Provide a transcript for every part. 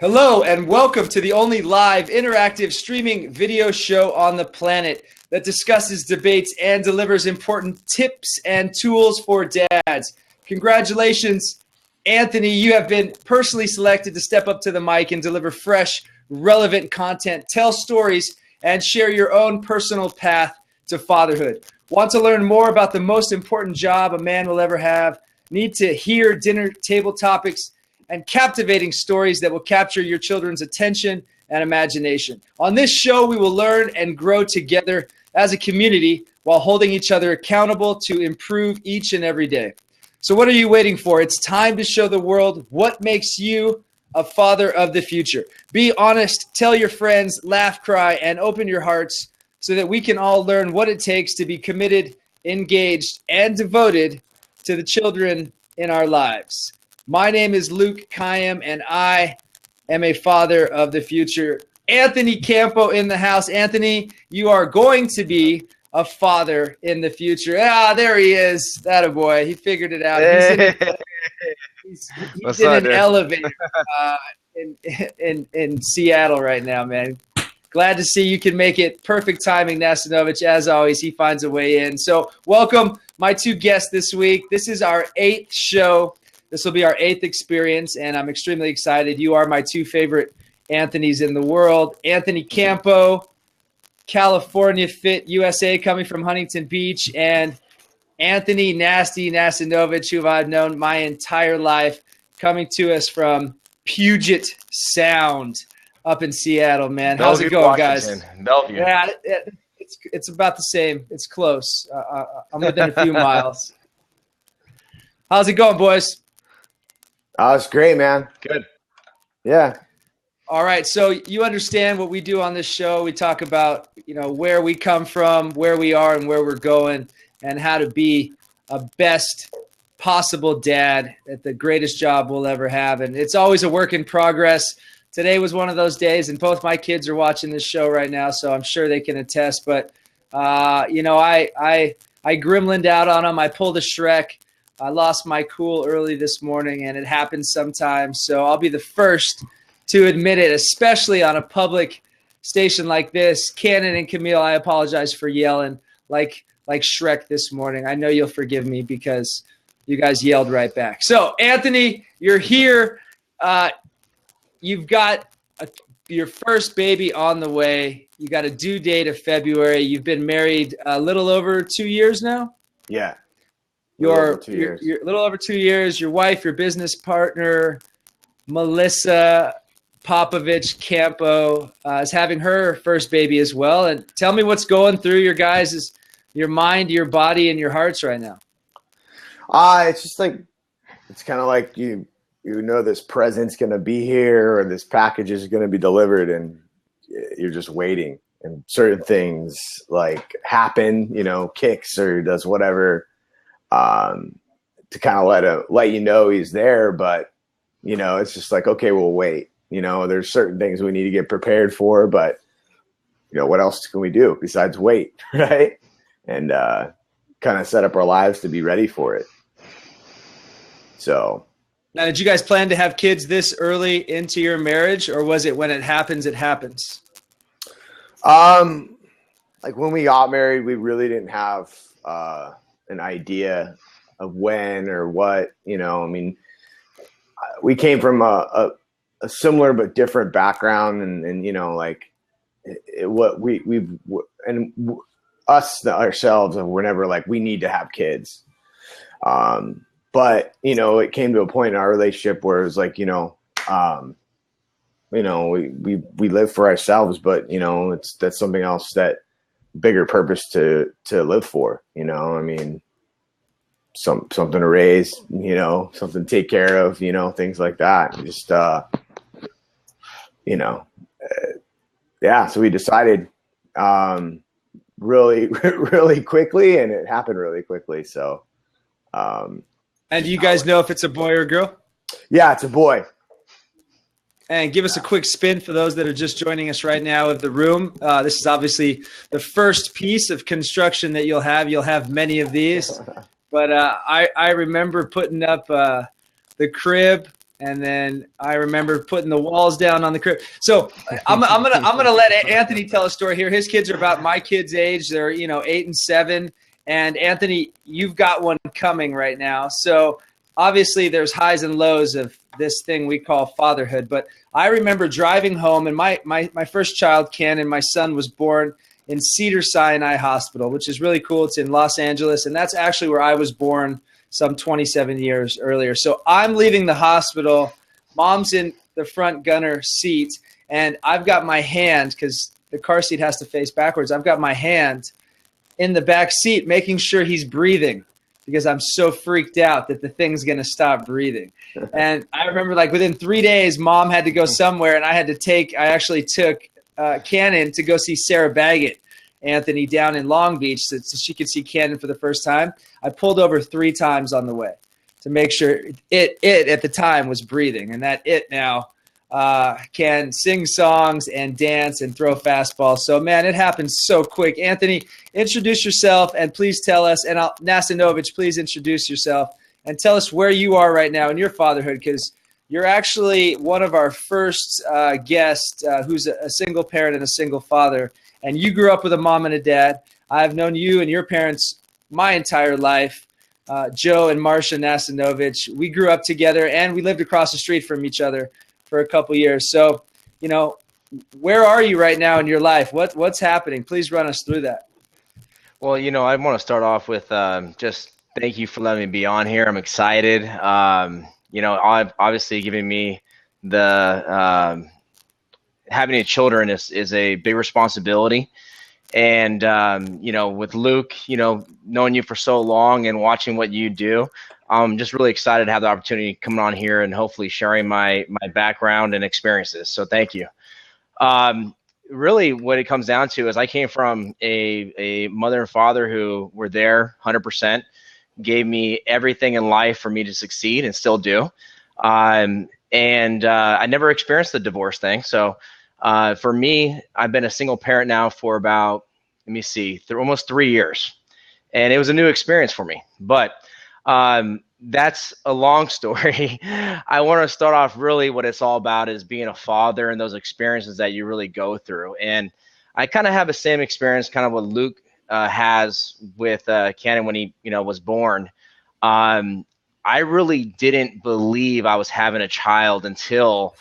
Hello and welcome to the only live interactive streaming video show on the planet that discusses, debates, and delivers important tips and tools for dads. Congratulations, Anthony. You have been personally selected to step up to the mic and deliver fresh, relevant content, tell stories, and share your own personal path to fatherhood. Want to learn more about the most important job a man will ever have? Need to hear dinner table topics and captivating stories that will capture your children's attention and imagination. On this show, we will learn and grow together as a community while holding each other accountable to improve each and every day. So what are you waiting for? It's time to show the world what makes you a father of the future. Be honest, tell your friends, laugh, cry, and open your hearts so that we can all learn what it takes to be committed, engaged, and devoted to the children in our lives. My name is Luke KAYYEM, and I am a father of the future. Anthony Campo in the house. Anthony, you are going to be a father in the future. Ah, there he is. That a boy. He figured it out. He's in an elevator in Seattle right now, man. Glad to see you can make it. Perfect timing, Nacinovich. As always, he finds a way in. So welcome my two guests this week. This is our 8th show. This will be our 8th experience, and I'm extremely excited. You are my two favorite Anthonys in the world. Anthony Campo, California Fit USA, coming from Huntington Beach, and Anthony Nasty Nacinovich, who I've known my entire life, coming to us from Puget Sound up in Seattle, man. How's it going, guys? Bellevue. Yeah, it's about the same. It's close. I'm within a few miles. How's it going, boys? Oh, it's great, man. Good. Yeah. All right. So you understand what we do on this show. We talk about, where we come from, where we are, and where we're going, and how to be a best possible dad at the greatest job we'll ever have. And it's always a work in progress. Today was one of those days, and both my kids are watching this show right now, so I'm sure they can attest. But, I gremlined out on them. I pulled a Shrek. I lost my cool early this morning, and it happens sometimes. So I'll be the first to admit it, especially on a public station like this. Cannon and Camille, I apologize for yelling like Shrek this morning. I know you'll forgive me because you guys yelled right back. So, Anthony, you're here. You've got your first baby on the way. You got a due date of February. You've been married a little over 2 years now? Yeah. You're a little over 2 years. Your wife, your business partner, Melissa Popovich Campo, is having her first baby as well. And tell me what's going through your mind, your body, and your hearts right now. It's just like, it's kind of like you know this present's going to be here or this package is going to be delivered, and you're just waiting. And certain things like happen, kicks or does whatever, to kind of let you know he's there. But, it's just like, okay, we'll wait. There's certain things we need to get prepared for, but, what else can we do besides wait, right? And kind of set up our lives to be ready for it. So. Now, did you guys plan to have kids this early into your marriage, or was it when it happens, it happens? Like when we got married, we really didn't have an idea of when or what, we came from a similar but different background, and us ourselves, and we're never like, we need to have kids. But, it came to a point in our relationship where it was like, we live for ourselves, but, that's something else, that bigger purpose to live for, something to raise, something to take care of, things like that. Just, yeah. So we decided, really, really quickly, and it happened really quickly. So, and do you guys know if it's a boy or a girl? Yeah, it's a boy. And give us a quick spin for those that are just joining us right now of the room. This is obviously the first piece of construction that you'll have. You'll have many of these. But I remember putting up the crib And then I remember putting the walls down on the crib. So I'm gonna let Anthony tell a story here. His kids are about my kids' age. They're 8 and 7. And Anthony, you've got one coming right now. So obviously there's highs and lows of this thing we call fatherhood. But I remember driving home, and my first child, Ken, and my son was born in Cedars-Sinai Hospital, which is really cool. It's in Los Angeles, and that's actually where I was born some 27 years earlier. So I'm leaving the hospital. Mom's in the front gunner seat, and I've got my hand, because the car seat has to face backwards. I've got my hand in the back seat making sure he's breathing, because I'm so freaked out that the thing's going to stop breathing. And I remember, like, within 3 days, Mom had to go somewhere, and I actually took Cannon to go see Sarah Baggett, Anthony, down in Long Beach, so she could see Cannon for the first time. I pulled over 3 times on the way to make sure it at the time was breathing, and that it now can sing songs and dance and throw fastballs. So, man, it happens so quick. Anthony, introduce yourself, and please tell us, and Nacinovich, please introduce yourself and tell us where you are right now in your fatherhood, because you're actually one of our first guests who's a single parent and a single father, and you grew up with a mom and a dad. I've known you and your parents my entire life, Joe and Marcia Nacinovich. We grew up together, and we lived across the street from each other for a couple years. So, where are you right now in your life? What's happening? Please run us through that. Well, I want to start off with just thank you for letting me be on here. I'm excited. Obviously giving me the having children is a big responsibility. And, with Luke, knowing you for so long and watching what you do, I'm just really excited to have the opportunity coming on here and hopefully sharing my background and experiences. So thank you. Really what it comes down to is I came from a mother and father who were there 100%, gave me everything in life for me to succeed and still do. And I never experienced the divorce thing. So for me, I've been a single parent now for about, almost 3 years. And it was a new experience for me. But that's a long story. I want to start off really what it's all about is being a father and those experiences that you really go through. And I kind of have the same experience kind of what Luke has with Cannon when he was born. I really didn't believe I was having a child until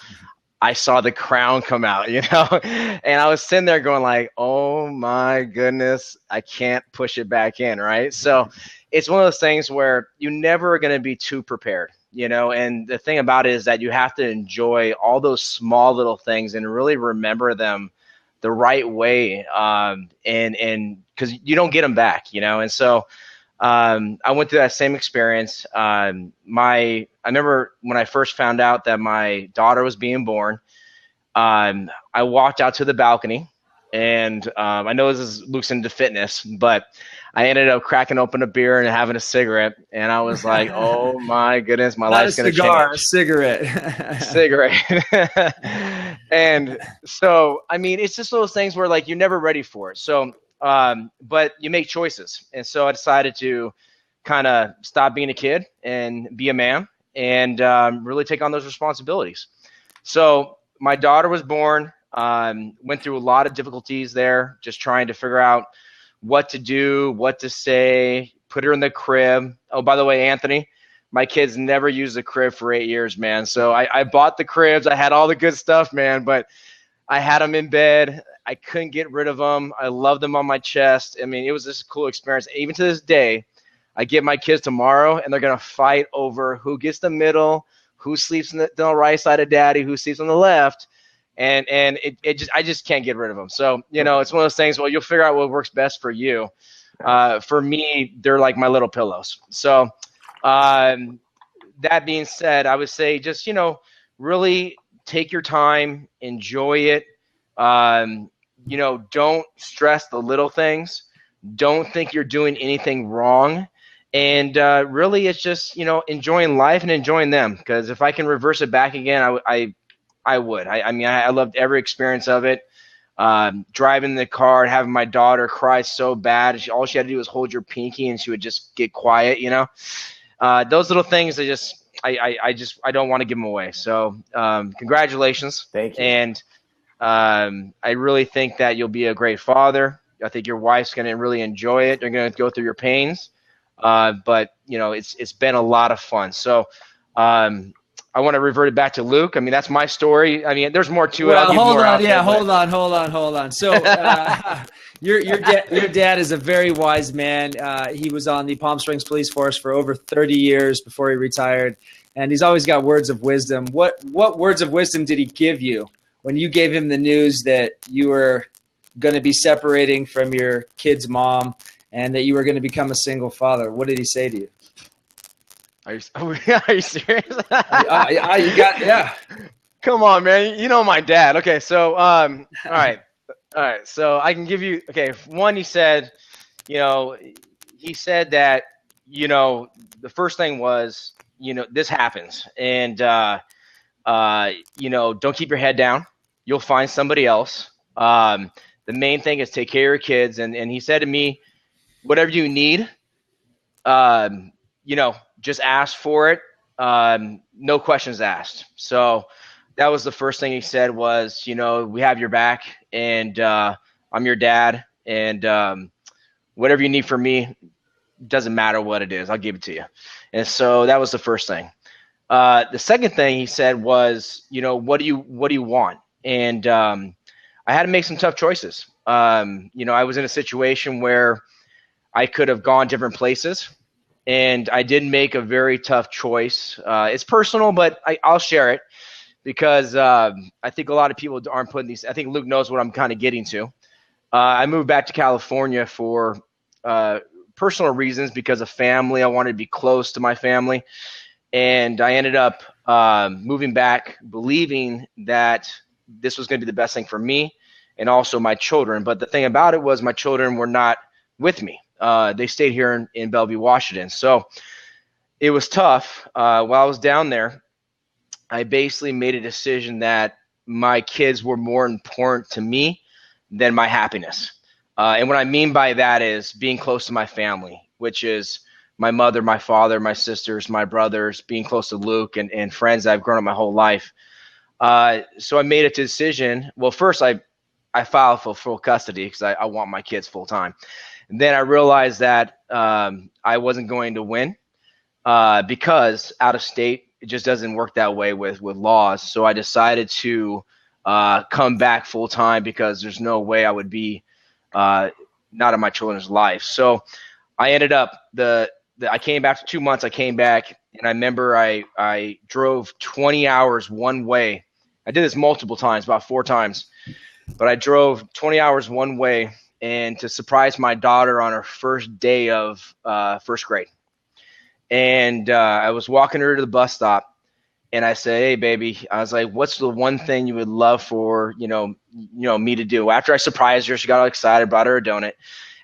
I saw the crown come out, and I was sitting there going like, oh my goodness, I can't push it back in, right? So it's one of those things where you're never going to be too prepared, and the thing about it is that you have to enjoy all those small little things and really remember them the right way, and because you don't get them back, and so I went through that same experience. I remember when I first found out that my daughter was being born, I walked out to the balcony, and I know this is Luke's into fitness, but I ended up cracking open a beer and having a cigarette, and I was like, oh my goodness, my life's going to change. A cigarette. Cigarette. And so, it's just those things where like you're never ready for it. So, but you make choices. And so I decided to kind of stop being a kid and be a man and really take on those responsibilities. So my daughter was born, went through a lot of difficulties there, just trying to figure out what to do, what to say, put her in the crib. Oh, by the way, Anthony, my kids never used a crib for 8 years, man. So I bought the cribs. I had all the good stuff, man, but I had them in bed. I couldn't get rid of them. I loved them on my chest. It was just a cool experience. Even to this day, I get my kids tomorrow, and they're going to fight over who gets the middle, who sleeps on the right side of daddy, who sleeps on the left. And I just can't get rid of them. So, it's one of those things, well, you'll figure out what works best for you. For me, they're like my little pillows. So that being said, I would say just, really take your time, enjoy it. Don't stress the little things. Don't think you're doing anything wrong. And really, it's just, enjoying life and enjoying them. Because if I can reverse it back again, I would. I loved every experience of it. Driving the car and having my daughter cry so bad. All she had to do was hold your pinky and she would just get quiet, Those little things, I don't want to give them away. So congratulations. Thank you. And I really think that you'll be a great father. I think your wife's going to really enjoy it. You're going to go through your pains. But it's been a lot of fun. So I want to revert it back to Luke. I mean, that's my story. I mean, there's more to it. Well, I'll give hold more on. outro, Yeah, but- hold on. So your dad is a very wise man. He was on the Palm Springs Police Force for over 30 years before he retired, and he's always got words of wisdom. What words of wisdom did he give you when you gave him the news that you were going to be separating from your kid's mom and that you were going to become a single father? What did he say to you? Are you serious? Yeah. Come on, man. You know my dad. Okay, so all right. So I can give you. Okay, one, he said that the first thing was this happens, and don't keep your head down. You'll find somebody else. The main thing is take care of your kids, and he said to me, whatever you need, just ask for it. No questions asked. So that was the first thing he said was, we have your back, and I'm your dad, and whatever you need from me, doesn't matter what it is, I'll give it to you. And so that was the first thing. The second thing he said was, what do you want? And I had to make some tough choices. I was in a situation where I could have gone different places, and I did make a very tough choice. It's personal, but I'll share it because I think a lot of people aren't putting these. I think Luke knows what I'm kind of getting to. I moved back to California for personal reasons because of family. I wanted to be close to my family, and I ended up moving back believing that this was going to be the best thing for me and also my children. But the thing about it was my children were not with me. They stayed here in Bellevue, Washington. So it was tough. While I was down there, I basically made a decision that my kids were more important to me than my happiness. And what I mean by that is being close to my family, which is my mother, my father, my sisters, my brothers, being close to Luke and friends that I've grown up my whole life. So I made a decision. Well, first I filed for full custody because I want my kids full time. And then I realized that I wasn't going to win because out of state, it just doesn't work that way with laws. So I decided to come back full time because there's no way I would be not in my children's life. So I ended up I came back for 2 months. I came back, and I remember I drove 20 hours one way. I did this multiple times, about 4 times, but I drove 20 hours one way, and to surprise my daughter on her first day of first grade. And I was walking her to the bus stop, and I said, "Hey, baby," I was like, "What's the one thing you would love for me to do?" After I surprised her, she got all excited, brought her a donut,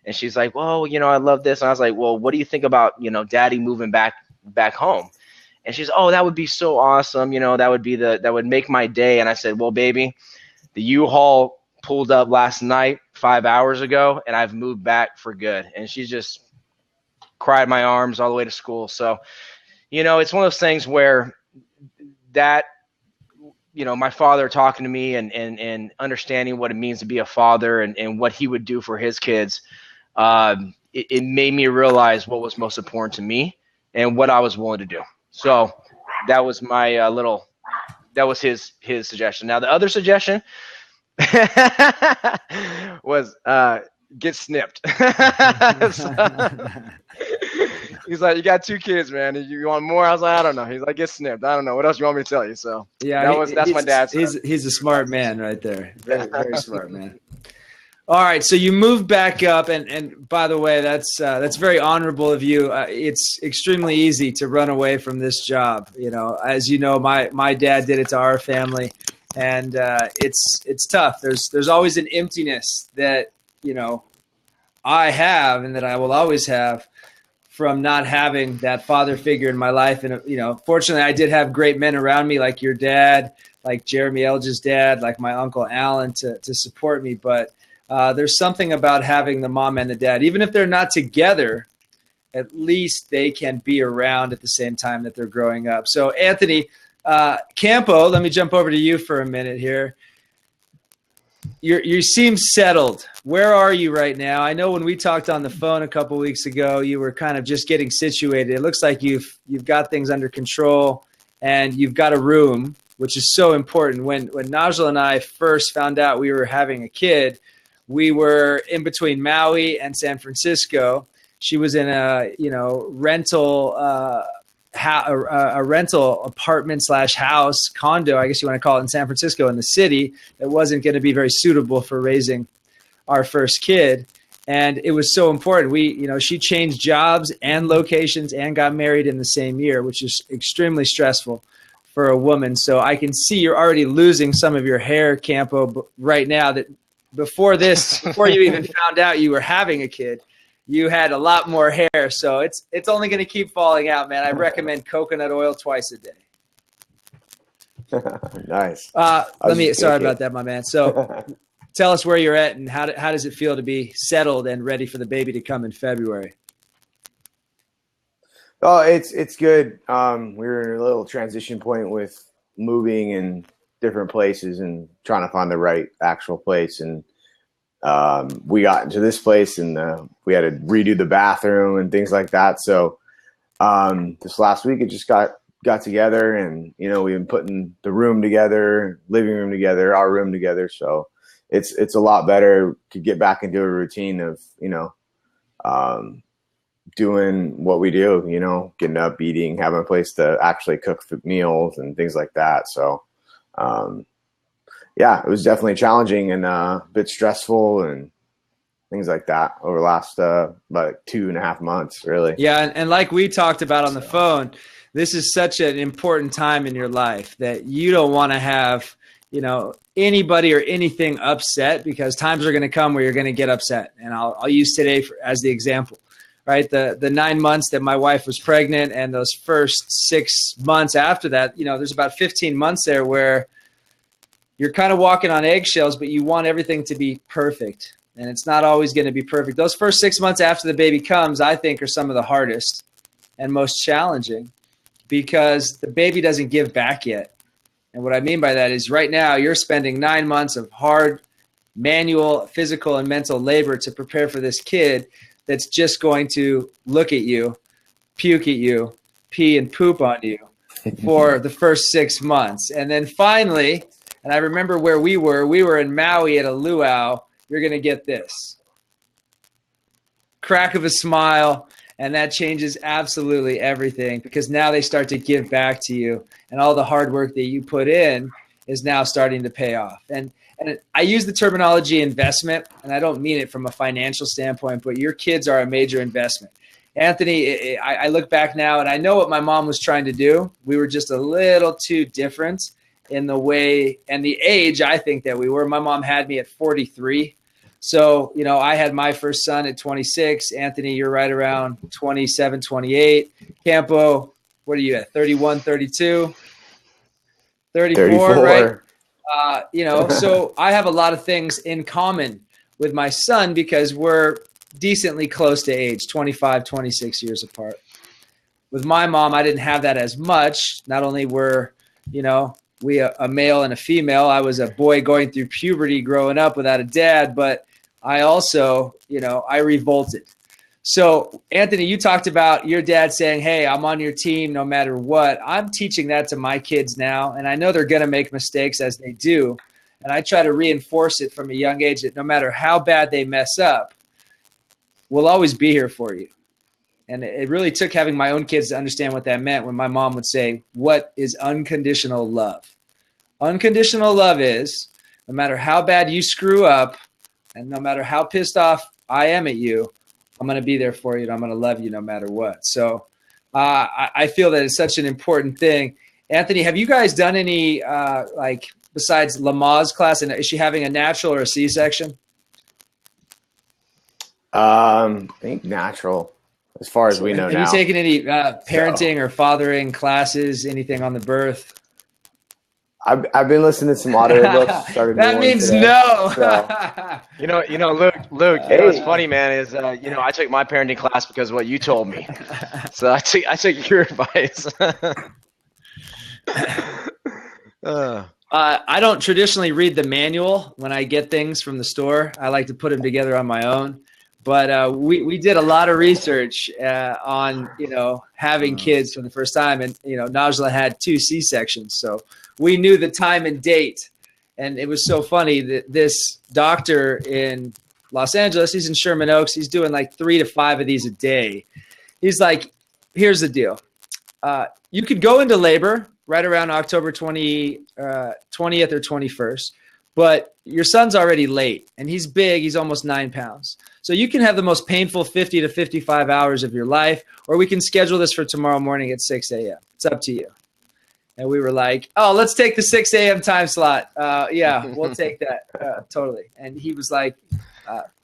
and she's like, "Well, I love this." And I was like, "Well, what do you think about Daddy moving back home?" And she's, "Oh, that would be so awesome. That would make my day." And I said, "Well, baby, the U-Haul pulled up last night, 5 hours ago, and I've moved back for good." And she just cried my arms all the way to school. So, it's one of those things where that, my father talking to me and understanding what it means to be a father and what he would do for his kids, it made me realize what was most important to me and what I was willing to do. So that was my that was his suggestion. Now the other suggestion was get snipped. He's like, "You got 2 kids, man. You want more?" I was like, "I don't know." He's like, "Get snipped." I don't know. What else you want me to tell you? So yeah, that's my dad's. He's a smart man right there. Very, very smart man. All right, so you moved back up, and by the way, that's very honorable of you. It's extremely easy to run away from this job. As you know, my dad did it to our family, and it's tough. There's always an emptiness that I have, and that I will always have, from not having that father figure in my life. And fortunately, I did have great men around me, like your dad, like Jeremy Elge's dad, like my uncle Alan, to support me. But there's something about having the mom and the dad, even if they're not together, at least they can be around at the same time that they're growing up. So Anthony, Campo, let me jump over to you for a minute here. You seem settled. Where are you right now? I know when we talked on the phone a couple weeks ago, you were kind of just getting situated. It looks like you've got things under control and you've got a room, which is so important. When Najla and I first found out we were having a kid, we were in between Maui and San Francisco. She was in a rental a rental apartment / house condo, I guess you want to call it, in San Francisco in the city that wasn't going to be very suitable for raising our first kid. And it was so important. She changed jobs and locations and got married in the same year, which is extremely stressful for a woman. So I can see you're already losing some of your hair, Campo, right now. That before you even found out you were having a kid, you had a lot more hair. So it's only going to keep falling out, man. I recommend coconut oil twice a day. Nice. Sorry about that, my man. So tell us where you're at and how does it feel to be settled and ready for the baby to come in February? Oh, it's good. We're in a little transition point with moving in different places and trying to find the right actual place. And we got into this place and we had to redo the bathroom and things like that. So this last week it just got together, and we've been putting the room together, living room together, our room together. So it's a lot better to get back into a routine of doing what we do, getting up, eating, having a place to actually cook meals and things like that. So yeah, it was definitely challenging and a bit stressful and things like that over the last about 2.5 months, really. Yeah, and like we talked about on the phone, this is such an important time in your life that you don't want to have, anybody or anything upset, because times are going to come where you're going to get upset. And I'll use today as the example, right? The 9 months that my wife was pregnant and those first 6 months after that, there's about 15 months there where you're kind of walking on eggshells, but you want everything to be perfect. And it's not always going to be perfect. Those first 6 months after the baby comes, I think, are some of the hardest and most challenging, because the baby doesn't give back yet. And what I mean by that is right now you're spending 9 months of hard manual, physical, and mental labor to prepare for this kid that's just going to look at you, puke at you, pee and poop on you for the first 6 months. And then finally, and I remember where we were in Maui at a luau, you're going to get this crack of a smile. And that changes absolutely everything, because now they start to give back to you, and all the hard work that you put in is now starting to pay off. And I use the terminology investment, and I don't mean it from a financial standpoint, but your kids are a major investment. Anthony, I look back now and I know what my mom was trying to do. We were just a little too different in the way and the age, I think, that we were. My mom had me at 43. So, I had my first son at 26. Anthony, you're right around 27, 28. Campo, what are you at? 31, 32? 34, right? So I have a lot of things in common with my son because we're decently close to age, 25, 26 years apart. With my mom, I didn't have that as much. Not only were, we a male and a female, I was a boy going through puberty growing up without a dad, but I also, I revolted. So, Anthony, you talked about your dad saying, hey, I'm on your team no matter what. I'm teaching that to my kids now, and I know they're going to make mistakes as they do. And I try to reinforce it from a young age that no matter how bad they mess up, we'll always be here for you. And it really took having my own kids to understand what that meant when my mom would say, what is unconditional love? Unconditional love is no matter how bad you screw up and no matter how pissed off I am at you, I'm going to be there for you and I'm going to love you no matter what. So I feel that it's such an important thing. Anthony, have you guys done any, besides Lama's class, and is she having a natural or a C-section? I think natural, as far as we know now. Have you taken any parenting or fathering classes, anything on the birth? I've been listening to some audiobooks. Started That new one means today, no. so. Luke, what's funny, man, is I took my parenting class because of what you told me. So I took your advice. I don't traditionally read the manual when I get things from the store. I like to put them together on my own. But we did a lot of research on, having kids for the first time. And, Najla had 2 C-sections. So we knew the time and date. And it was so funny that this doctor in Los Angeles, he's in Sherman Oaks, he's doing like 3 to 5 of these a day. He's like, here's the deal. You could go into labor right around October 20th or 21st, but your son's already late and he's big. He's almost 9 pounds. So you can have the most painful 50 to 55 hours of your life, or we can schedule this for tomorrow morning at 6 a.m. It's up to you. And we were like, oh, let's take the 6 a.m. time slot. Yeah, we'll take that. Totally. And he was like,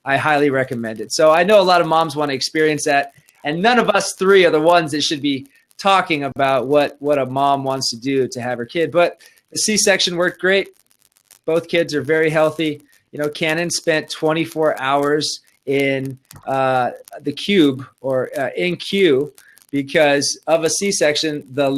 I highly recommend it. So I know a lot of moms want to experience that. And none of us 3 are the ones that should be talking about what a mom wants to do to have her kid. But the C-section worked great. Both kids are very healthy. Cannon spent 24 hours in the cube or in Q because of a C-section. The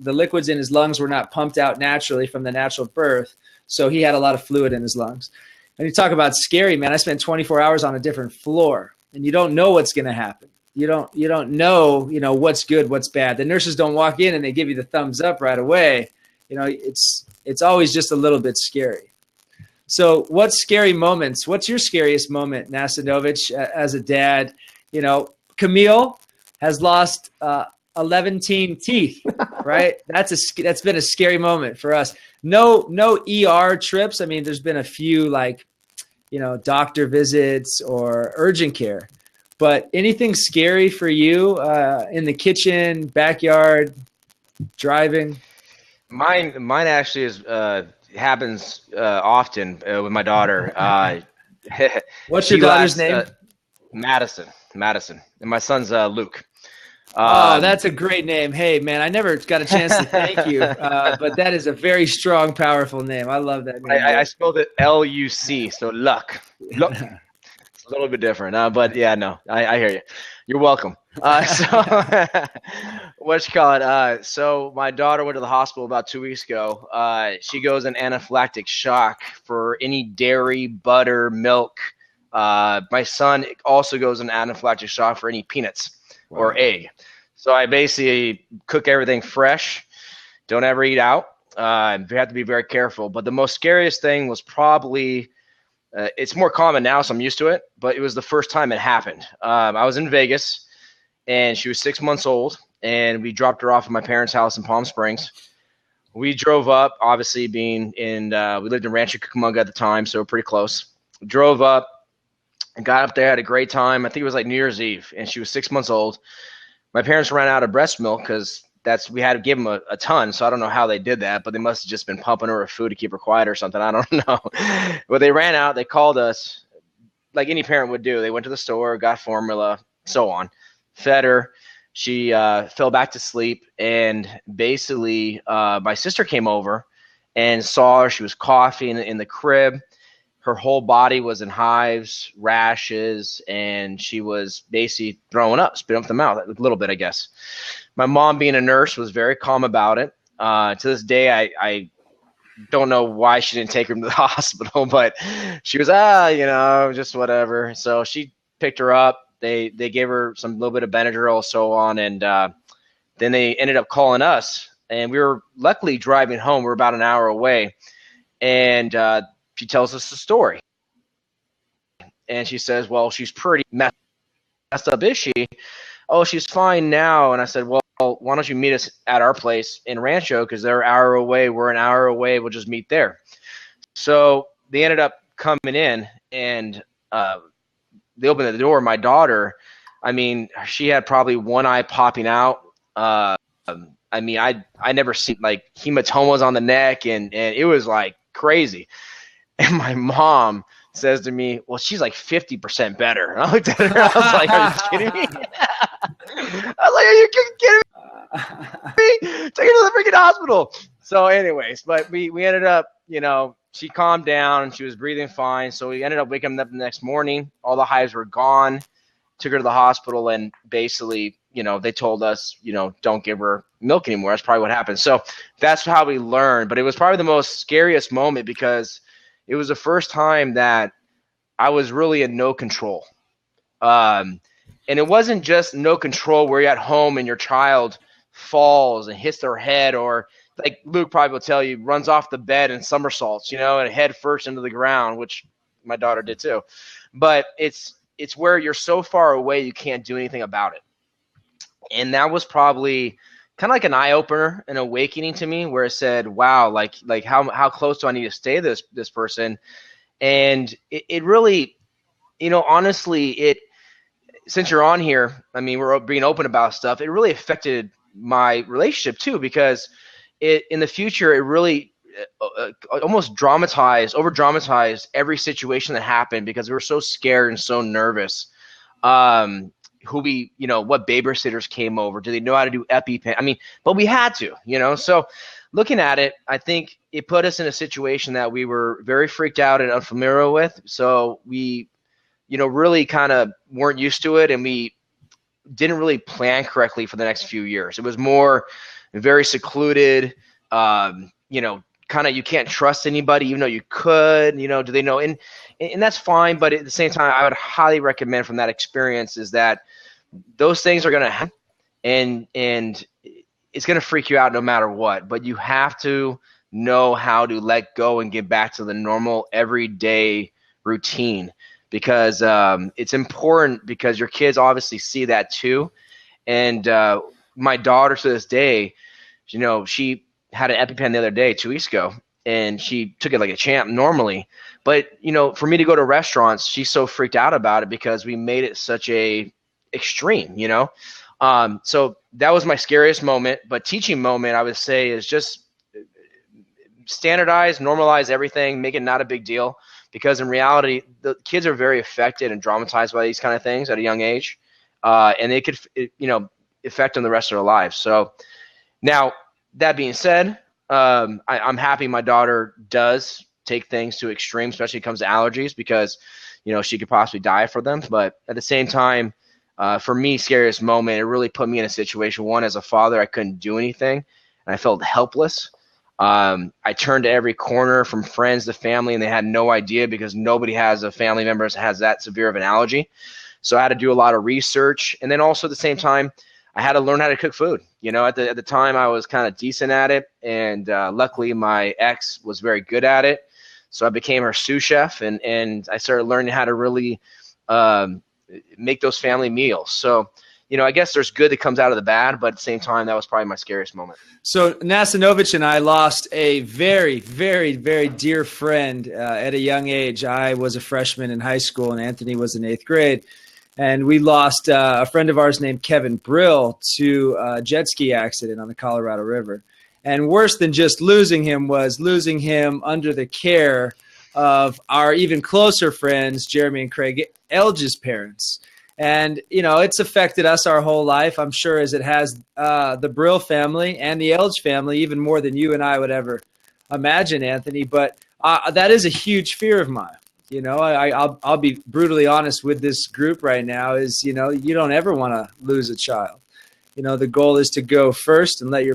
liquids in his lungs were not pumped out naturally from the natural birth. So he had a lot of fluid in his lungs. And you talk about scary, man. I spent 24 hours on a different floor and you don't know what's going to happen. You don't know, what's good, what's bad. The nurses don't walk in and they give you the thumbs up right away. It's always just a little bit scary. So what's your scariest moment, Nacinovich, as a dad? Camille has lost 11 teeth, right? That's been a scary moment for us. No ER trips. I mean, there's been a few doctor visits or urgent care. But anything scary for you in the kitchen, backyard, driving? Mine actually happens often with my daughter. What's your daughter's name? Madison, and my son's Luke. That's a great name. Hey, man, I never got a chance to thank you, but that is a very strong, powerful name. I love that name. I spelled it Luc, so Luck. It's a little bit different, but yeah, no, I hear you. You're welcome. So my daughter went to the hospital about 2 weeks ago. She goes in anaphylactic shock for any dairy, butter, milk. My son also goes in anaphylactic shock for any peanuts or egg. So I basically cook everything fresh. Don't ever eat out. You have to be very careful. But the most scariest thing was probably, it's more common now, so I'm used to it, but it was the first time it happened. I was in Vegas, and she was 6 months old, and we dropped her off at my parents' house in Palm Springs. We drove up, obviously we lived in Rancho Cucamonga at the time, so we're pretty close. Drove up and got up there, had a great time. I think it was like New Year's Eve, and she was 6 months old. My parents ran out of breast milk because we had to give them a ton, so I don't know how they did that, but they must have just been pumping her with food to keep her quiet or something. I don't know. But they ran out. They called us like any parent would do. They went to the store, got formula, so on, fed her. She fell back to sleep, and basically my sister came over and saw her. She was coughing in the crib. Her whole body was in hives, rashes, and she was basically throwing up, spitting up the mouth a little bit, I guess. My mom, being a nurse, was very calm about it. To this day, I don't know why she didn't take her to the hospital, but she was, just whatever. So she picked her up. They gave her some little bit of Benadryl, so on, and then they ended up calling us. And we were luckily driving home. We were about an hour away, and she tells us the story. And she says, well, she's pretty messed up, is she? Oh, she's fine now. And I said, well, why don't you meet us at our place in Rancho, because they're an hour away. We're an hour away. We'll just meet there. So they ended up coming in, and they opened the door. My daughter, she had probably one eye popping out. I never seen like hematomas on the neck, and it was like crazy. And my mom says to me, well, she's like 50% better. And I looked at her and I was like, are you kidding me? I was like, are you kidding me? Take her to the freaking hospital. So anyways, but we ended up, she calmed down and she was breathing fine. So we ended up waking up the next morning. All the hives were gone. Took her to the hospital, and basically, they told us, don't give her milk anymore. That's probably what happened. So that's how we learned. But it was probably the most scariest moment because it was the first time that I was really in no control. And it wasn't just no control where you're at home and your child falls and hits their head, or like Luke probably will tell you, runs off the bed and somersaults, and head first into the ground, which my daughter did too. But it's where you're so far away you can't do anything about it. And that was probably kind of like an eye opener, an awakening to me, where it said, wow, like how close do I need to stay to this person? And it really, honestly, since you're on here, I mean, we're being open about stuff. It really affected my relationship too, because in the future, it really almost over dramatized every situation that happened, because we were so scared and so nervous. What babysitters came over? Do they know how to do EpiPen? I mean, but we had to, so looking at it, I think it put us in a situation that we were very freaked out and unfamiliar with. So we, really kind of weren't used to it, and we didn't really plan correctly for the next few years. It was more very secluded, kind of, you can't trust anybody, even though you could, do they know? And that's fine. But at the same time, I would highly recommend from that experience is that those things are going to happen, and it's going to freak you out no matter what, but you have to know how to let go and get back to the normal everyday routine, because it's important, because your kids obviously see that too. And my daughter to this day, she had an EpiPen the other day, 2 weeks ago, and she took it like a champ normally. But, for me to go to restaurants, she's so freaked out about it because we made it such a extreme, so that was my scariest moment. But teaching moment, I would say, is just standardize, normalize everything, make it not a big deal, because in reality, the kids are very affected and traumatized by these kind of things at a young age, and they could, affect them the rest of their lives. So now, that being said, I'm happy my daughter does take things to extreme, especially when it comes to allergies, because, she could possibly die for them. But at the same time, for me, scariest moment, it really put me in a situation, one, as a father, I couldn't do anything, and I felt helpless. I turned to every corner, from friends to family, and they had no idea, because nobody has a family member that has that severe of an allergy. So I had to do a lot of research. And then also at the same time, I had to learn how to cook food. At the time, I was kind of decent at it, and luckily my ex was very good at it. So I became her sous chef, and I started learning how to really make those family meals. So, I guess there's good that comes out of the bad, but at the same time, that was probably my scariest moment. So Nacinovich and I lost a very, very, very dear friend at a young age. I was a freshman in high school, and Anthony was in 8th grade. And we lost a friend of ours named Kevin Brill to a jet ski accident on the Colorado River. And worse than just losing him was losing him under the care of our even closer friends, Jeremy and Craig Elge's parents. And, it's affected us our whole life, I'm sure, as it has the Brill family and the Elge family, even more than you and I would ever imagine, Anthony. But that is a huge fear of mine. I'll be brutally honest with this group right now is, you don't ever want to lose a child. The goal is to go first and let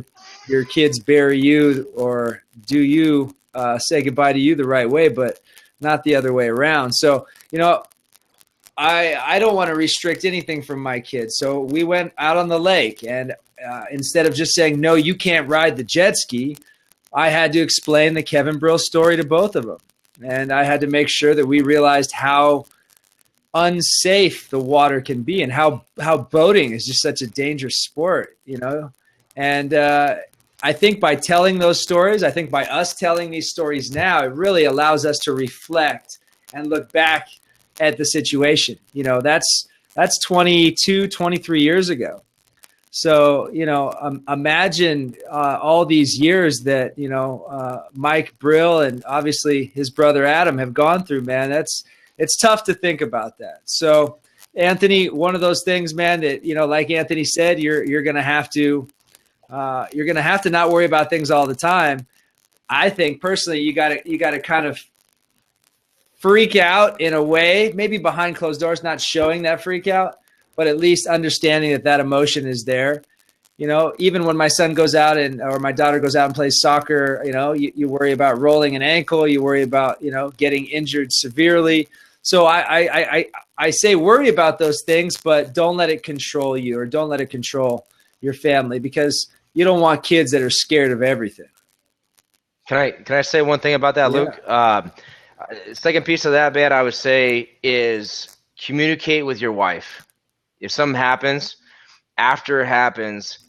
your kids bury you, or do you say goodbye to you the right way, but not the other way around. So, I don't want to restrict anything from my kids. So we went out on the lake, and instead of just saying, no, you can't ride the jet ski, I had to explain the Kevin Brill story to both of them. And I had to make sure that we realized how unsafe the water can be, and how boating is just such a dangerous sport, And I think by telling those stories, I think by us telling these stories now, it really allows us to reflect and look back at the situation. That's 22, 23 years ago. So, imagine all these years that, Mike Brill and obviously his brother Adam have gone through, man. It's tough to think about that. So, Anthony, one of those things, man, that, like Anthony said, you're going to have to You're going to have to not worry about things all the time. I think personally, you got to kind of freak out in a way, maybe behind closed doors, not showing that freak out, but at least understanding that emotion is there. You know, even when my son goes out or my daughter goes out and plays soccer, you know, you worry about rolling an ankle, you worry about, you know, getting injured severely. So I say worry about those things, but don't let it control you, or don't let it control your family, because you don't want kids that are scared of everything. Can I say one thing about that, Yeah. Luke? Second piece of that, man, I would say is communicate with your wife. If something happens, after it happens,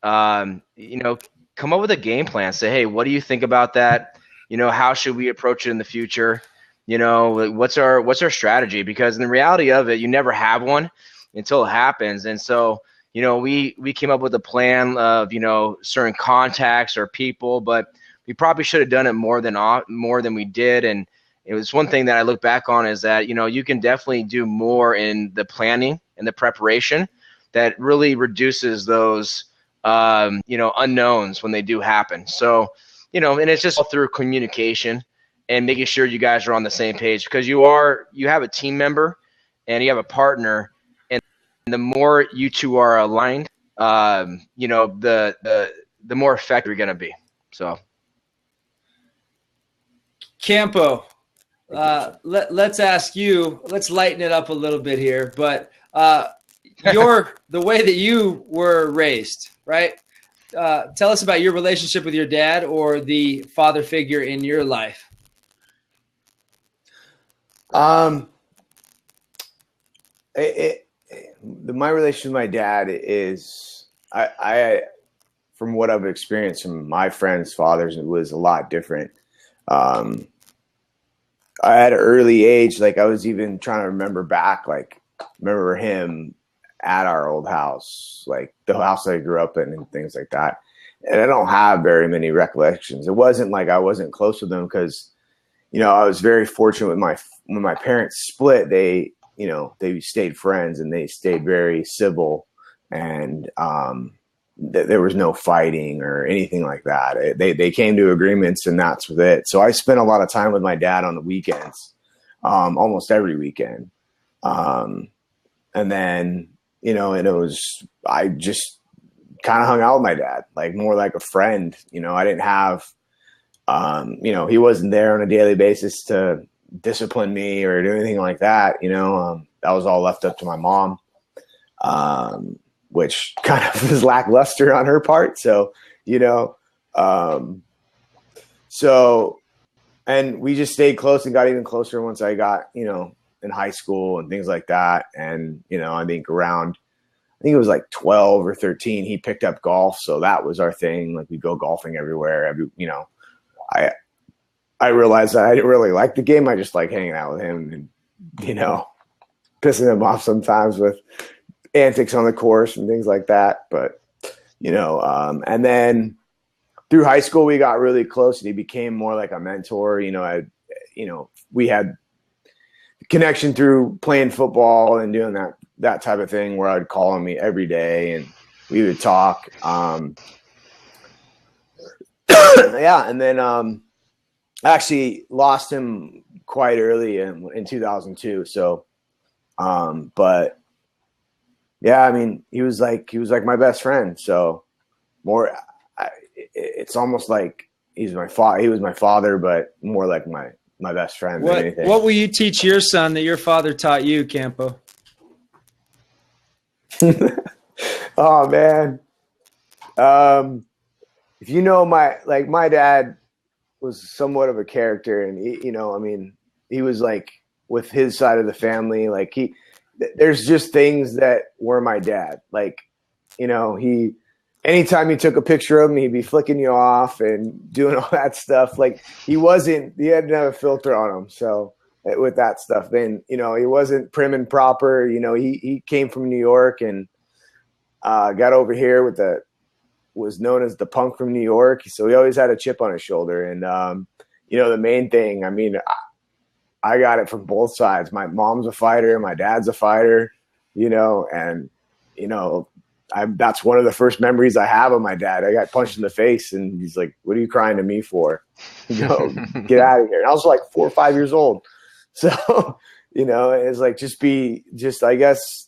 you know, come up with a game plan. Say, hey, what do you think about that? You know, how should we approach it in the future? You know, what's our strategy? Because in the reality of it, you never have one until it happens. And so, you know, we came up with a plan of, you know, certain contacts or people, but we probably should have done it more than we did. And it was one thing that I look back on is that, you know, you can definitely do more in the planning and the preparation that really reduces those, you know, unknowns when they do happen. So, you know, and it's just all through communication and making sure you guys are on the same page, because you have a team member and you have a partner, and the more you two are aligned, you know, the more effective you're going to be. So. Campo, let's ask you, let's lighten it up a little bit here, but the way that you were raised, right? Tell us about your relationship with your dad, or the father figure in your life. My relationship with my dad is, I from what I've experienced from my friends' fathers, it was a lot different. At an early age, like I was even trying to remember him at our old house, like the house that I grew up in and things like that. And I don't have very many recollections. It wasn't like I wasn't close with them, because, you know, I was very fortunate when my parents split, they stayed friends and they stayed very civil, and there was no fighting or anything like that. They came to agreements, and that's with it. So I spent a lot of time with my dad on the weekends, almost every weekend. And then, you know, I just kind of hung out with my dad, like more like a friend. You know, I didn't have, you know, he wasn't there on a daily basis to discipline me or do anything like that. You know, that was all left up to my mom. Which kind of is lackluster on her part. So, you know, and we just stayed close and got even closer once I got, you know, in high school and things like that. And, you know, I think it was like 12 or 13, he picked up golf. So that was our thing. Like, we go golfing everywhere. You know, I realized that I didn't really like the game. I just like hanging out with him and, you know, pissing him off sometimes with antics on the course and things like that. But, you know, and then through high school, we got really close and he became more like a mentor. You know, we had connection through playing football and doing that type of thing, where I'd call him every day and we would talk. Yeah. And then, I actually lost him quite early in 2002. So, but yeah, I mean, he was like my best friend. So it's almost like he was my father, but more like my best friend than anything. What will you teach your son that your father taught you, Campo? Oh man. If you know, my dad was somewhat of a character, and he was like, with his side of the family, like there's just things that were my dad. Like, you know, anytime you took a picture of him, he'd be flicking you off and doing all that stuff. Like, he didn't have a filter on him. So with that stuff, then, you know, he wasn't prim and proper. You know, he came from New York and got over here was known as the punk from New York. So he always had a chip on his shoulder. And, you know, the main thing, I mean, I got it from both sides. My mom's a fighter. My dad's a fighter, you know, and, you know, that's one of the first memories I have of my dad. I got punched in the face, and he's like, "What are you crying to me for? Go get out of here." And I was like 4 or 5 years old, so it's like I guess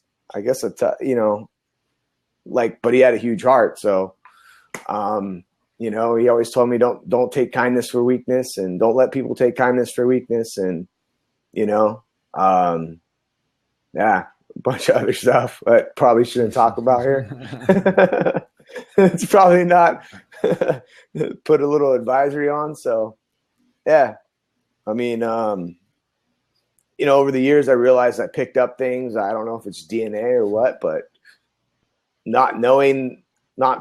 but he had a huge heart, so he always told me don't take kindness for weakness, and don't let people take kindness for weakness, and yeah. A bunch of other stuff that probably shouldn't talk about here. It's probably not put a little advisory on. So, yeah. I mean, over the years, I realized I picked up things. I don't know if it's DNA or what, but not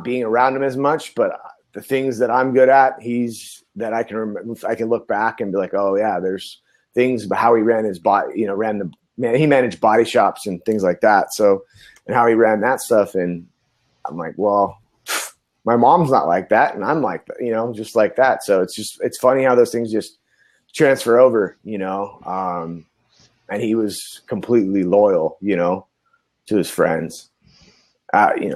being around him as much, but the things that I'm good at, that I can remember. I can look back and be like, oh yeah, there's things about how he ran his body, he managed body shops and things like that. So, and how he ran that stuff. And I'm like, well, my mom's not like that. And I'm like, just like that. So it's funny how those things just transfer over, and he was completely loyal, to his friends, to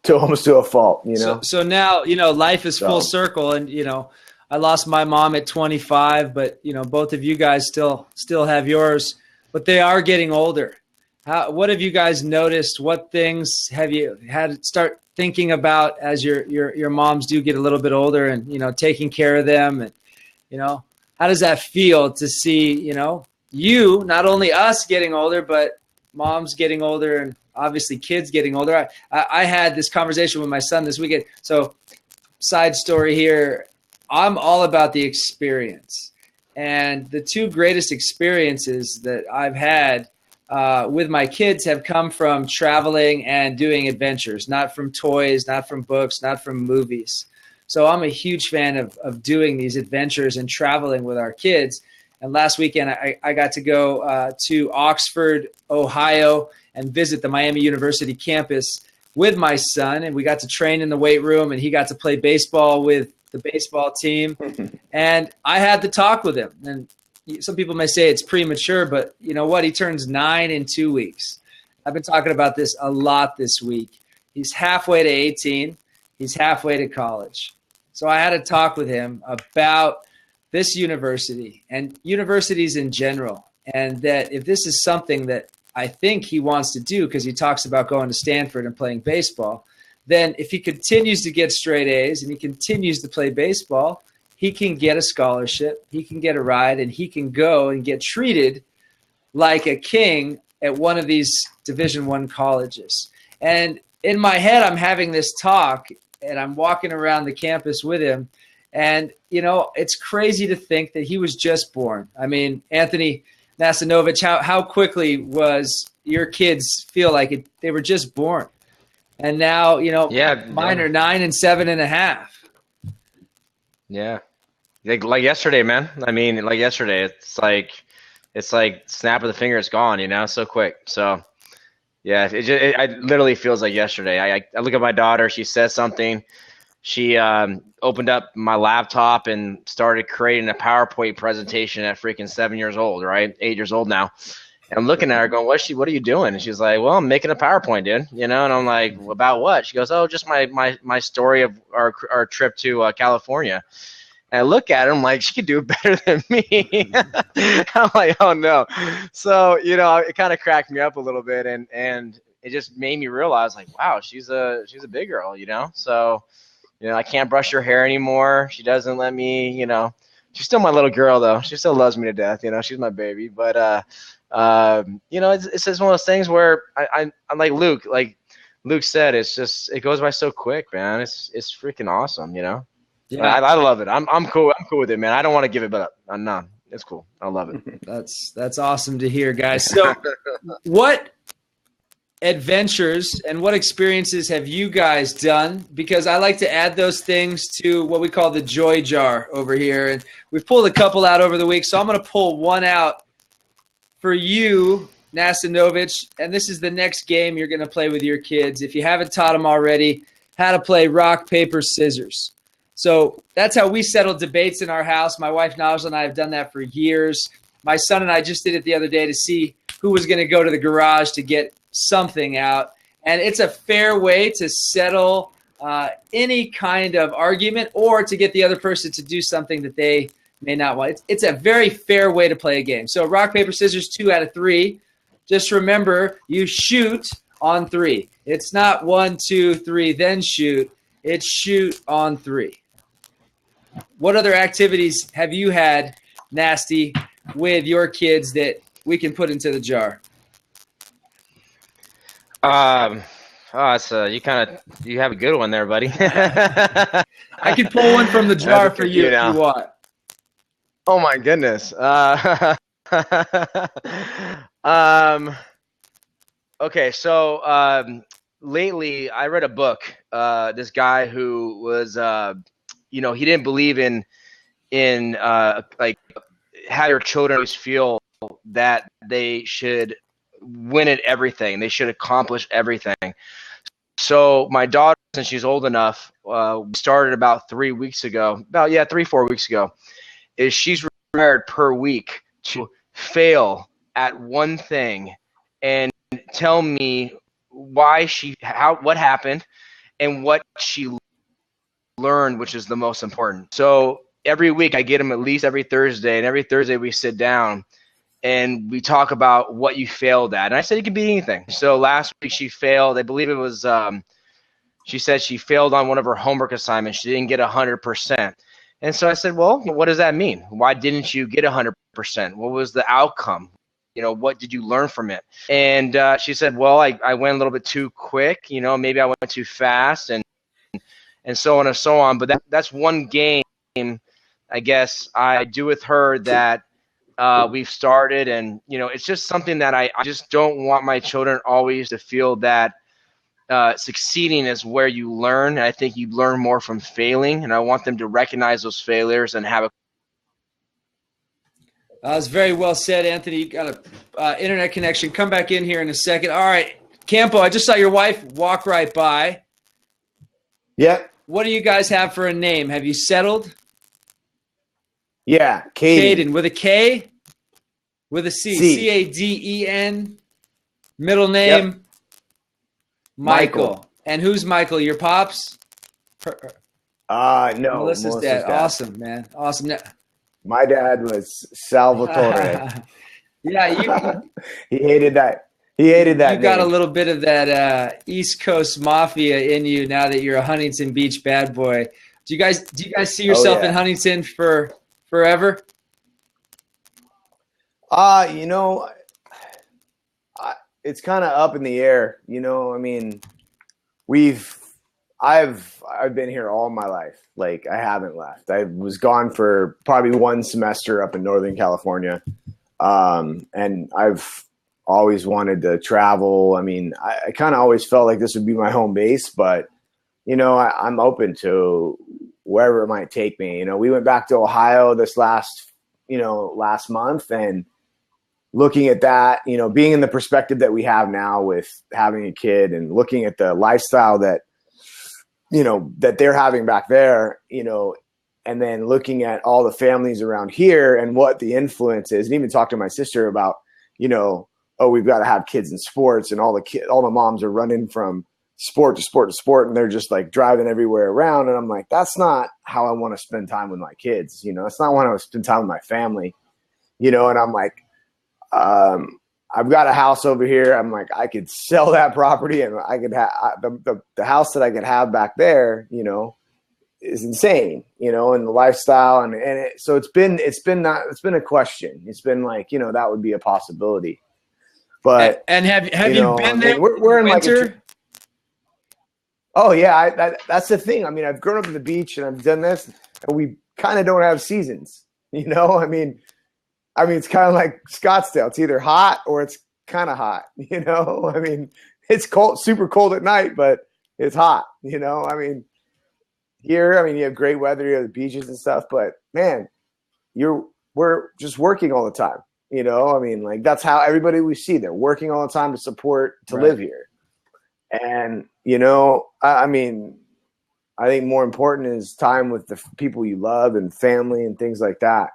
almost to a fault, So now, life is full circle, and, I lost my mom at 25, but both of you guys still have yours, but they are getting older. What have you guys noticed? What things have you had to start thinking about as your moms do get a little bit older, and taking care of them, and how does that feel to see you, not only us getting older, but moms getting older, and obviously kids getting older. I had this conversation with my son this weekend. So, side story here. I'm all about the experience, and the two greatest experiences that I've had with my kids have come from traveling and doing adventures, not from toys, not from books, not from movies. So I'm a huge fan of doing these adventures and traveling with our kids. And last weekend, I got to go to Oxford, Ohio, and visit the Miami University campus with my son. And we got to train in the weight room, and he got to play baseball with the baseball team. And I had to talk with him. And some people may say it's premature, but you know what? He turns 9 in 2 weeks. I've been talking about this a lot this week. He's halfway to 18. He's halfway to college. So I had to talk with him about this university and universities in general. And that if this is something that I think he wants to do, because he talks about going to Stanford and playing baseball, then if he continues to get straight A's and he continues to play baseball, he can get a scholarship, he can get a ride, and he can go and get treated like a king at one of these Division I colleges. And in my head, I'm having this talk, and I'm walking around the campus with him. And, you know, it's crazy to think that he was just born. I mean, Anthony Nacinovich, how quickly was your kids feel like they were just born? And now, you know, mine are 9 and 7.5. Yeah. Like yesterday, man. I mean, like yesterday, it's like snap of the finger, it's gone, you know, so quick. So yeah, it literally feels like yesterday. I look at my daughter, she says something. She opened up my laptop and started creating a PowerPoint presentation at freaking 7 years old, right? 8 years old now. And I'm looking at her going, what are you doing? And she's like, well, I'm making a PowerPoint, dude. You know, and I'm like, about what? She goes, oh, just my story of our trip to California. And I look at her, I'm like, she could do it better than me. I'm like, oh no. So, you know, it kind of cracked me up a little bit, and it just made me realize, like, wow, she's a big girl, you know? So, you know, I can't brush her hair anymore. She doesn't let me, you know, she's still my little girl though. She still loves me to death, you know, she's my baby. But you know, it's just one of those things where I'm like Luke said, it goes by so quick, man. It's freaking awesome, you know? Yeah. I love it. I'm cool. I'm cool with it, man. I don't want to give it up. No, it's cool. I love it. That's awesome to hear, guys. So what adventures and what experiences have you guys done? Because I like to add those things to what we call the joy jar over here. And we've pulled a couple out over the week. So I'm going to pull one out for you, Nacinovich. And this is the next game you're going to play with your kids. If you haven't taught them already, how to play rock, paper, scissors. So that's how we settle debates in our house. My wife, Najla, and I have done that for years. My son and I just did it the other day to see who was going to go to the garage to get something out. And it's a fair way to settle any kind of argument or to get the other person to do something that they may not want. It's a very fair way to play a game. So rock, paper, scissors, 2 out of 3. Just remember, you shoot on 3. It's not 1, 2, 3, then shoot. It's shoot on 3. What other activities have you had, Nasty, with your kids that we can put into the jar? So you have a good one there, buddy. I could pull one from the jar for you if you want. Oh my goodness. Okay, so lately I read a book. This guy who was, he didn't believe in like how your children always feel that they should win at everything. They should accomplish everything. So my daughter, since she's old enough, started about 3 weeks ago, 3-4 weeks ago, is she's required per week to fail at one thing and tell me what happened and what she learned, which is the most important. So every week I get them at least every Thursday, and every Thursday we sit down and we talk about what you failed at. And I said it could be anything. So last week she failed. I believe it was, she said she failed on one of her homework assignments. She didn't get 100%. And so I said, well, what does that mean? Why didn't you get 100%? What was the outcome? What did you learn from it? And she said, well, I went a little bit too quick. Maybe I went too fast and so on and so on. But that's one game, I guess, I do with her that we've started. And, it's just something that I just don't want my children always to feel that succeeding is where you learn. I think you learn more from failing, and I want them to recognize those failures and have a. That was very well said, Anthony. You got a internet connection. Come back in here in a second. All right, Campo, I just saw your wife walk right by. Yeah. What do you guys have for a name? Have you settled? Yeah, Caden. Caden with a K, with a C. Caden. Middle name. Yep. Michael. And who's Michael? Your pops? No. Melissa's dad. Awesome, man. Awesome. My dad was Salvatore. Yeah, he hated that. He hated that. You got a little bit of that East Coast mafia in you now that you're a Huntington Beach bad boy. Do you guys see yourself in Huntington for forever? It's kind of up in the air. I mean, I've been here all my life. Like, I haven't left. I was gone for probably one semester up in Northern California. And I've always wanted to travel. I mean, I kind of always felt like this would be my home base, but, I'm open to wherever it might take me. We went back to Ohio this last month, and looking at that, being in the perspective that we have now with having a kid and looking at the lifestyle that, that they're having back there, and then looking at all the families around here and what the influence is, and even talk to my sister about, we've got to have kids in sports, and all the moms are running from sport to sport to sport, and they're just like driving everywhere around. And I'm like, that's not how I want to spend time with my kids. That's not when I want to spend time with my family, and I'm like, I've got a house over here. I'm like, I could sell that property, and I could have the house that I could have back there, is insane, and the lifestyle. So it's been a question. It's been like, that would be a possibility. But, and have you been there? We're in winter? Oh yeah. That's the thing. I mean, I've grown up at the beach and I've done this, and we kind of don't have seasons, I mean, it's kind of like Scottsdale. It's either hot or it's kind of hot, I mean, it's cold, super cold at night, but it's hot, I mean, here, you have great weather, you have the beaches and stuff, but man, we're just working all the time, like that's how everybody we see, they're working all the time to live here. And, I think more important is time with the people you love and family and things like that,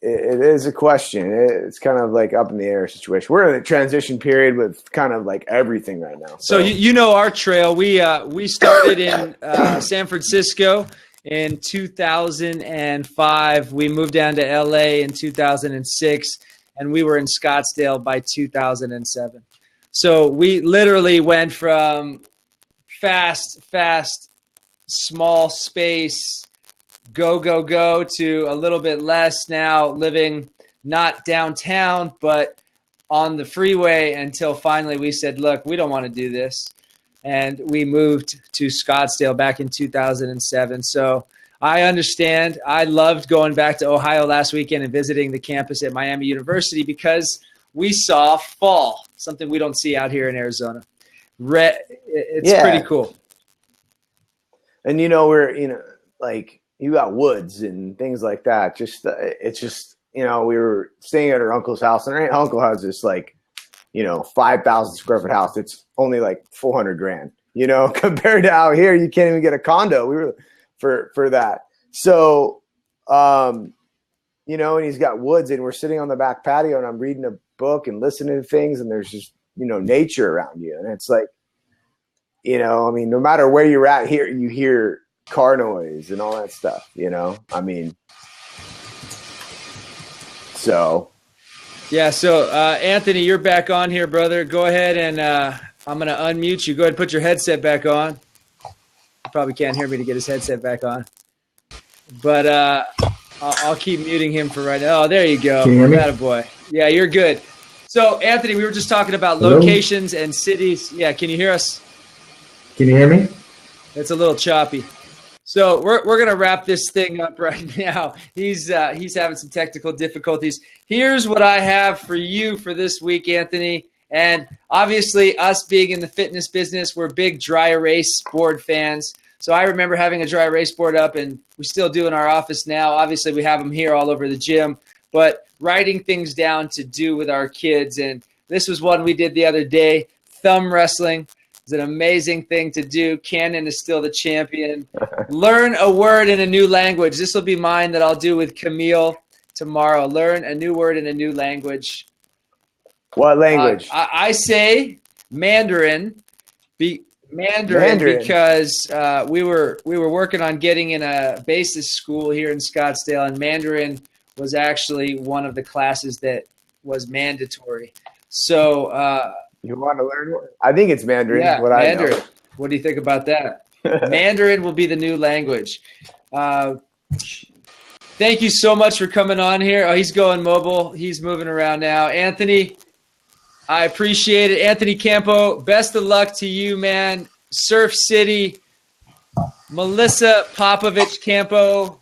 it is a question. It's kind of like up in the air situation. We're in a transition period with kind of like everything right now. So you know our trail. We started in San Francisco in 2005. We moved down to LA in 2006, and we were in Scottsdale by 2007. So we literally went from fast, small space, go to a little bit less now, living not downtown, but on the freeway, until finally we said, look, we don't want to do this. And we moved to Scottsdale back in 2007. So I understand. I loved going back to Ohio last weekend and visiting the campus at Miami University because we saw fall, something we don't see out here in Arizona. It's pretty cool. And, we're, like you got woods and things like that. It's just, we were staying at our uncle's house, and our uncle has this 5,000 square foot house. It's only like $400,000, compared to out here, you can't even get a condo. We were for that. So, and he's got woods, and we're sitting on the back patio, and I'm reading a book and listening to things, and there's just, nature around you. And it's like, no matter where you're at here, you hear car noise and all that stuff, so. Yeah. So, Anthony, you're back on here, brother. Go ahead, and I'm going to unmute you. Go ahead and put your headset back on. You probably can't hear me to get his headset back on, but I'll keep muting him for right now. Oh, there you go. Can you hear me? Attaboy. Yeah, you're good. So, Anthony, we were just talking about Hello? locations and cities. Yeah, can you hear us? Can you hear me? It's a little choppy. So we're gonna wrap this thing up right now. He's having some technical difficulties. Here's what I have for you for this week, Anthony. And obviously, us being in the fitness business, we're big dry erase board fans. So I remember having a dry erase board up, and we still do in our office now. Obviously, we have them here all over the gym. But writing things down to do with our kids, and this was one we did the other day. Thumb wrestling. It's an amazing thing to do. Cannon is still the champion. Learn a word in a new language. This will be mine that I'll do with Camille tomorrow. Learn a new word in a new language. What language? I say Mandarin. Mandarin because we were working on getting in a basis school here in Scottsdale, and Mandarin was actually one of the classes that was mandatory. So you want to learn? I think it's Mandarin. Yeah, Mandarin. I know. What do you think about that? Mandarin will be the new language. Thank you so much for coming on here. Oh, he's going mobile. He's moving around now. Anthony, I appreciate it. Anthony Campo, best of luck to you, man. Surf City, Melissa Popovich Campo,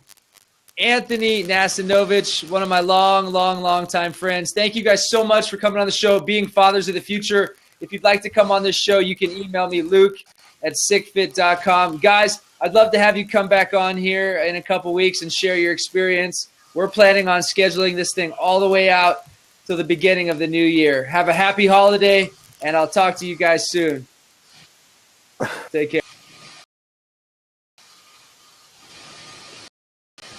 Anthony Nacinovich, one of my long time friends. Thank you guys so much for coming on the show, being fathers of the future. If you'd like to come on this show, you can email me, luke@sickfit.com. Guys, I'd love to have you come back on here in a couple weeks and share your experience. We're planning on scheduling this thing all the way out to the beginning of the new year. Have a happy holiday, and I'll talk to you guys soon. Take care.